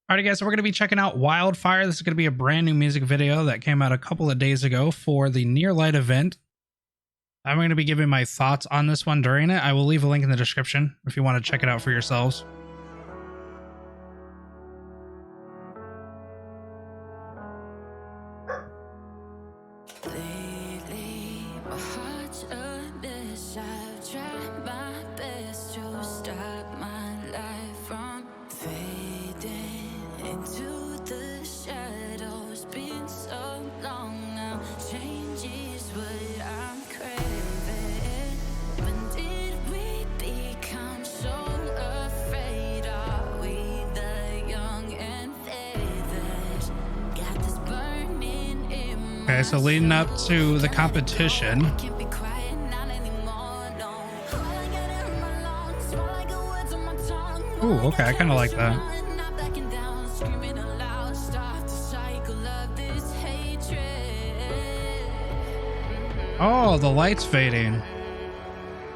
Alright guys, so we're going to be checking out Wildfire. This is going to be a brand new music video that came out a couple of days ago for the Near Light event. I'm going to be giving my thoughts on this one during it. I will leave a link in the description if you want to check it out for yourselves. Okay, so leading up to the competition. Ooh, okay, I kind of like that. Oh, the light's fading.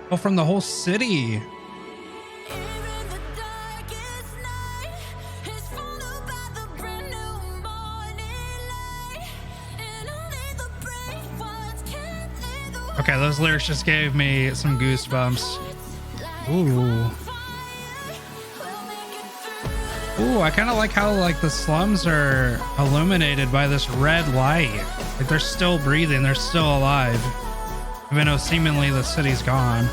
Oh, from the whole city. Okay, those lyrics just gave me some goosebumps. Ooh. Ooh, I kind of like how like the slums are illuminated by this red light. Like they're still breathing, they're still alive. Even though seemingly the city's gone.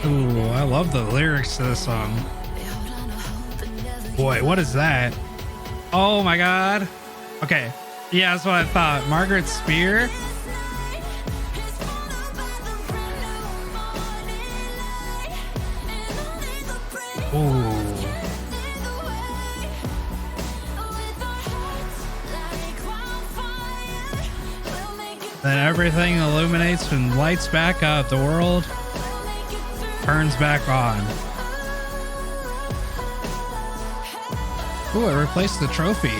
Ooh, I love the lyrics to this song. Boy, what is that? Oh my god. Okay. Yeah, that's what I thought. Margaret's spear. Ooh. Then everything illuminates and lights back up. The world turns back on. Ooh, it replaced the trophy.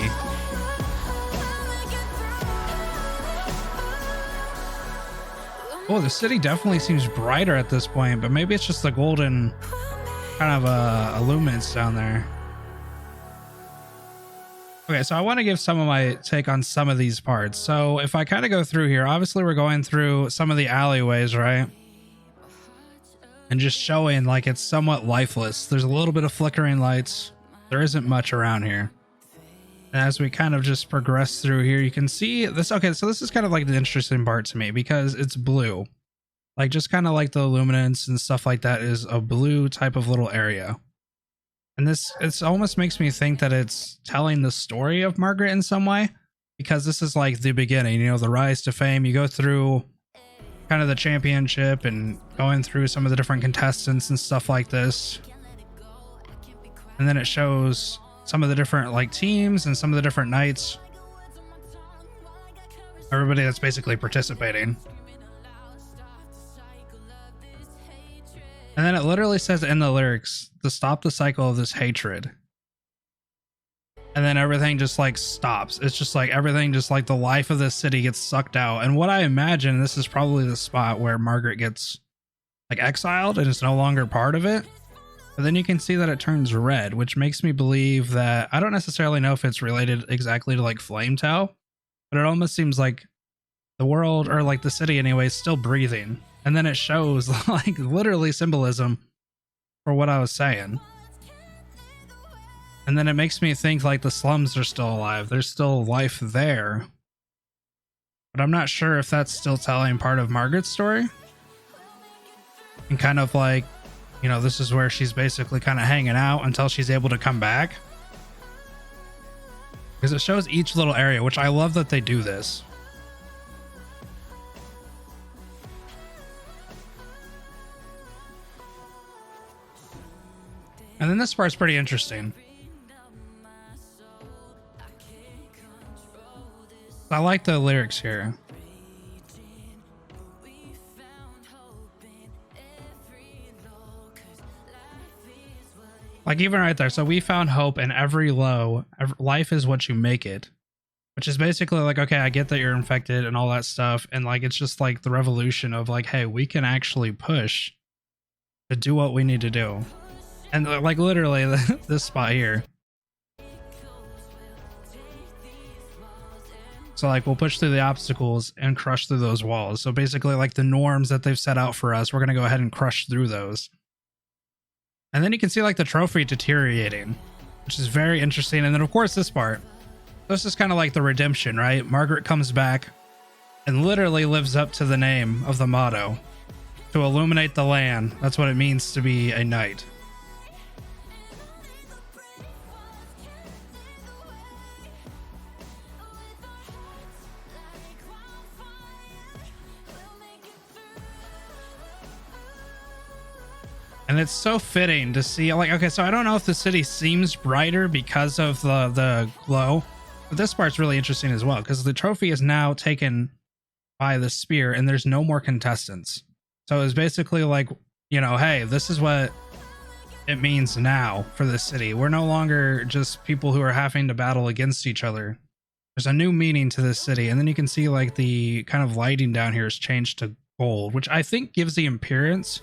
Oh, the city definitely seems brighter at this point, but maybe it's just the golden kind of illuminance down there. Okay, so I want to give some of my take on some of these parts. So if I kind of go through here, obviously we're going through some of the alleyways, right? And just showing like it's somewhat lifeless. There's a little bit of flickering lights. There isn't much around here. And as we kind of just progress through here, you can see this. Okay, so this is kind of like the interesting part to me because it's blue. Like just kind of like the luminance and stuff like that is a blue type of little area. And this, it almost makes me think that it's telling the story of Margaret in some way. Because this is like the beginning, you know, the rise to fame. You go through kind of the championship and going through some of the different contestants and stuff like this. And then it shows some of the different like teams and some of the different knights. Everybody that's basically participating. And then it literally says in the lyrics to stop the cycle of this hatred. And then everything just like stops. It's just like everything, just like the life of this city gets sucked out. And what I imagine, this is probably the spot where Margaret gets like exiled and is no longer part of it. But then you can see that it turns red, which makes me believe that I don't necessarily know if it's related exactly to like Flametow, but it almost seems like the world, or like the city anyway, is still breathing. And then it shows like literally symbolism for what I was saying. And then it makes me think like the slums are still alive. There's still life there. But I'm not sure if that's still telling part of Margaret's story. And kind of like, you know, this is where she's basically kind of hanging out until she's able to come back. Because it shows each little area, which I love that they do this. And then this part's pretty interesting. I like the lyrics here. Like even right there. So we found hope in every low. Life is what you make it. Which is basically like, okay, I get that you're infected and all that stuff. And like, it's just like the revolution of like, hey, we can actually push to do what we need to do. And like literally this spot here. So like we'll push through the obstacles and crush through those walls. So basically like the norms that they've set out for us, we're going to go ahead and crush through those. And then you can see like the trophy deteriorating, which is very interesting. And then of course this part, this is kind of like the redemption, right? Margaret comes back and literally lives up to the name of the motto, to illuminate the land. That's what it means to be a knight. And it's so fitting to see, like, okay, so I don't know if the city seems brighter because of the glow, but this part's really interesting as well, because the trophy is now taken by the spear and there's no more contestants. So it's basically like, you know, hey, this is what it means now for the city. We're no longer just people who are having to battle against each other. There's a new meaning to this city. And then you can see like the kind of lighting down here is changed to gold, which I think gives the appearance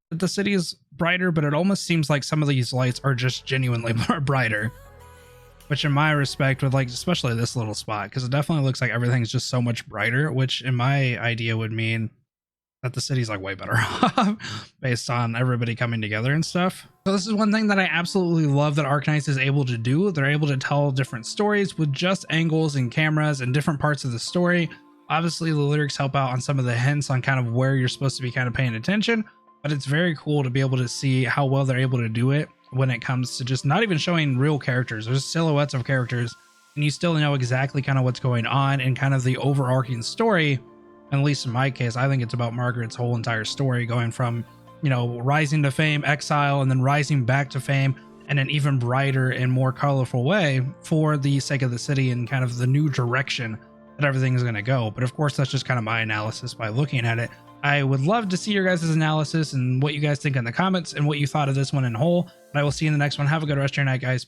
that the city is brighter, but it almost seems like some of these lights are just genuinely more brighter, which in my respect would like, especially this little spot, because it definitely looks like everything's just so much brighter, which in my idea would mean that the city's like way better off based on everybody coming together and stuff. So this is one thing that I absolutely love that Arknights is able to do. They're able to tell different stories with just angles and cameras and different parts of the story. Obviously the lyrics help out on some of the hints on kind of where you're supposed to be kind of paying attention, but it's very cool to be able to see how well they're able to do it when it comes to just not even showing real characters. There's silhouettes of characters and you still know exactly kind of what's going on and kind of the overarching story. At least in my case, I think it's about Margaret's whole entire story, going from, you know, rising to fame, exile, and then rising back to fame in an even brighter and more colorful way for the sake of the city and kind of the new direction that everything is going to go. But of course, that's just kind of my analysis by looking at it. I would love to see your guys' analysis and what you guys think in the comments and what you thought of this one in whole. But I will see you in the next one. Have a good rest of your night, guys.